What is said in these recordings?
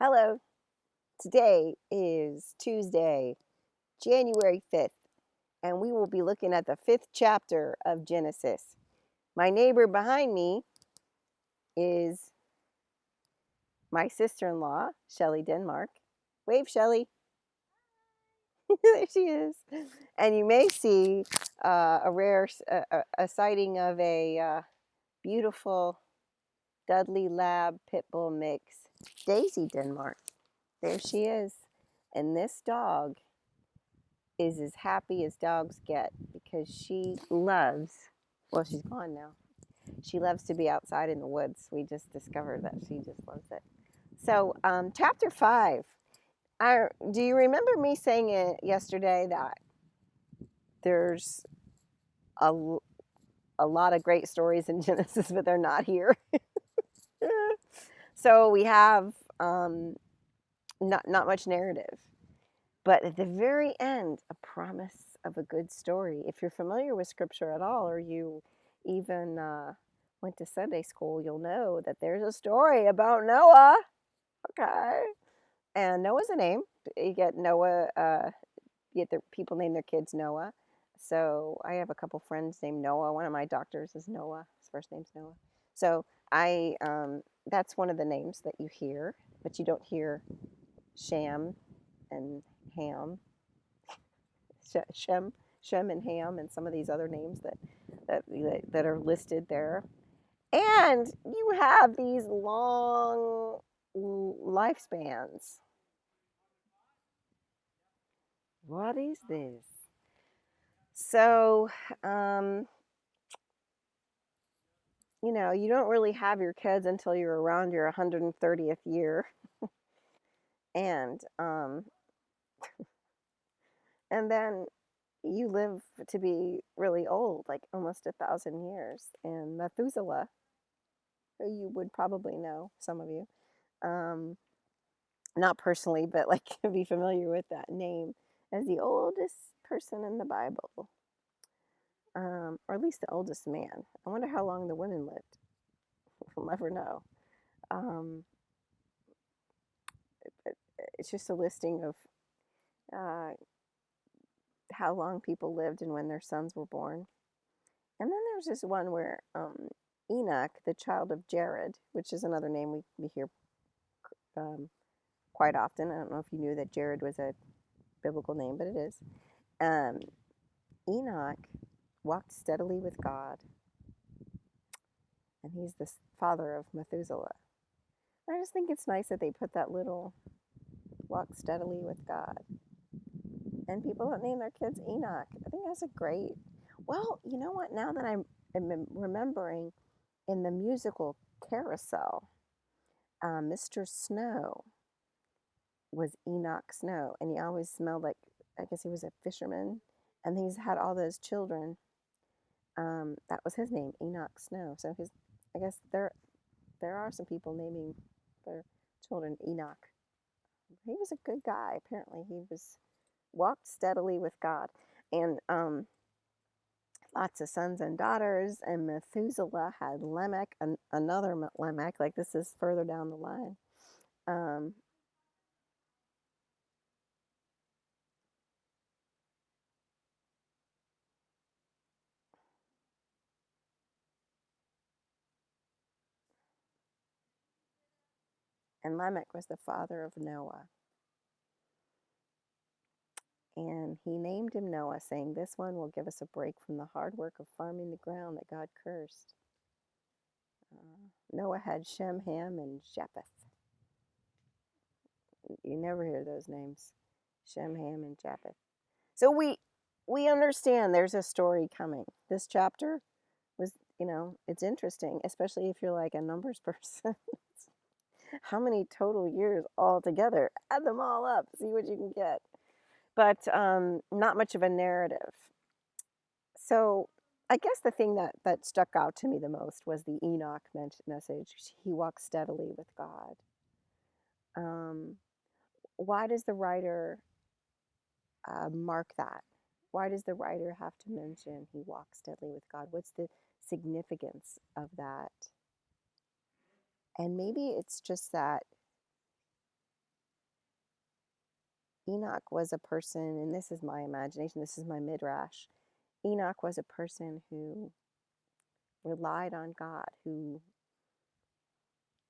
Hello, today is Tuesday, January 5th, and we will be looking at the fifth chapter of Genesis. My neighbor behind me is my sister in law, Shelley Denmark. Wave, Shelley. There she is. And you may see a rare a sighting of a beautiful Dudley Lab Pit Bull mix, Daisy Denmark. There she is. And this dog is as happy as dogs get because she loves, well, she's gone now. She loves to be outside in the woods. We just discovered that she just loves it. So, chapter 5. Do you remember me saying it yesterday that there's a, a lot of great stories in Genesis, but they're not here? So we have not much narrative. But at the very end, a promise of a good story. If you're familiar with scripture at all, or you even went to Sunday school, you'll know that there's a story about Noah. Okay. And Noah's a name. You get Noah, you get the people name their kids Noah. So I have a couple friends named Noah. One of my doctors is Noah. His first name's Noah. So that's one of the names that you hear, but you don't hear Sham and Ham, Shem and Ham, and some of these other names that are listed there. And you have these long lifespans. What is this? So, um, you don't really have your kids until you're around your 130th year, and and then you live to be really old, like almost 1,000 years. And Methuselah, who you would probably know, some of you, um, not personally, but like be familiar with that name as the oldest person in the Bible, or at least the oldest man. I wonder how long the women lived. We'll never know. Um, it's just a listing of uh, how long people lived and when their sons were born. And then there's this one where Enoch, the child of Jared, which is another name we hear um, quite often. I don't know if you knew that Jared was a biblical name, but it is. Um, Enoch walked steadily with God, and he's the father of Methuselah. I just think it's nice that they put that little walk steadily with God. And people don't name their kids Enoch. I think that's a great. Well, you know what? Now that I'm remembering in the musical Carousel, Mr. Snow was Enoch Snow, and he always smelled like, I guess he was a fisherman, and he's had all those children. That was his name, Enoch Snow. So I guess there are some people naming their children Enoch. He was a good guy. Apparently, he was walked steadily with God, and lots of sons and daughters. And Methuselah had Lamech, another Lamech. Like this is further down the line. Um, and Lamech was the father of Noah. And he named him Noah, saying, "This one will give us a break from the hard work of farming the ground that God cursed." Noah had Shem, Ham, and Japheth. You never hear those names, Shem, Ham, and Japheth. So we understand there's a story coming. This chapter was, it's interesting, especially if you're like a numbers person. How many total years altogether? Add them all up, see what you can get. But not much of a narrative. So I guess the thing that stuck out to me the most was the Enoch message. He walks steadily with God. Um, why does the writer mark that? Why does the writer have to mention he walks steadily with God? What's the significance of that? And maybe it's just that Enoch was a person, and this is my imagination, this is my midrash. Enoch was a person who relied on God, who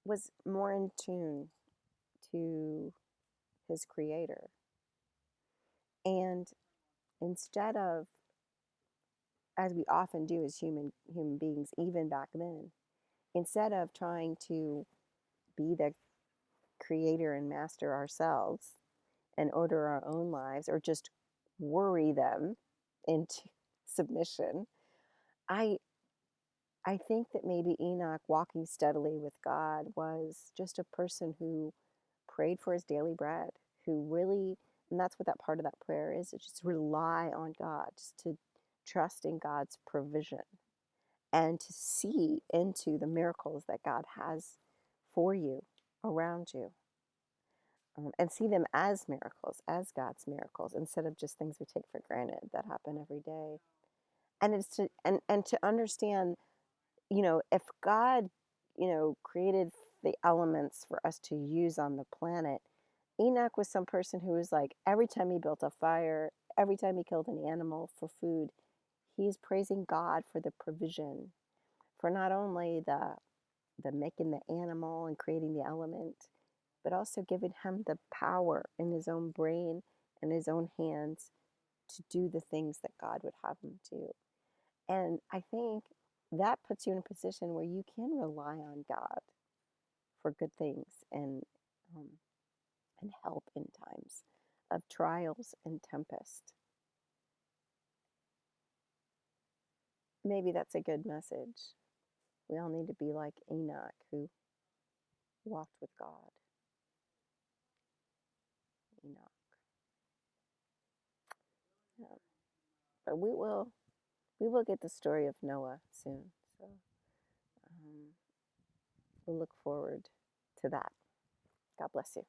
was more in tune to his creator. And instead of, as we often do as human beings, even back then, instead of trying to be the creator and master ourselves and order our own lives or just worry them into submission, I I think that maybe Enoch walking steadily with God was just a person who prayed for his daily bread, who really, and that's what that part of that prayer is, just rely on God, just to trust in God's provision and to see into the miracles that God has for you, around you, and see them as miracles, as God's miracles, instead of just things we take for granted that happen every day. And it's to and to understand, if God, created the elements for us to use on the planet, Enoch was some person who was like, every time he built a fire, every time he killed an animal for food, he's praising God for the provision, for not only the making the animal and creating the element, but also giving him the power in his own brain and his own hands to do the things that God would have him do. And I think that puts you in a position where you can rely on God for good things um, and help in times of trials and tempest. Maybe that's a good message. We all need to be like Enoch, who walked with God. Enoch. Yeah. But we will get the story of Noah soon. So we'll look forward to that. God bless you.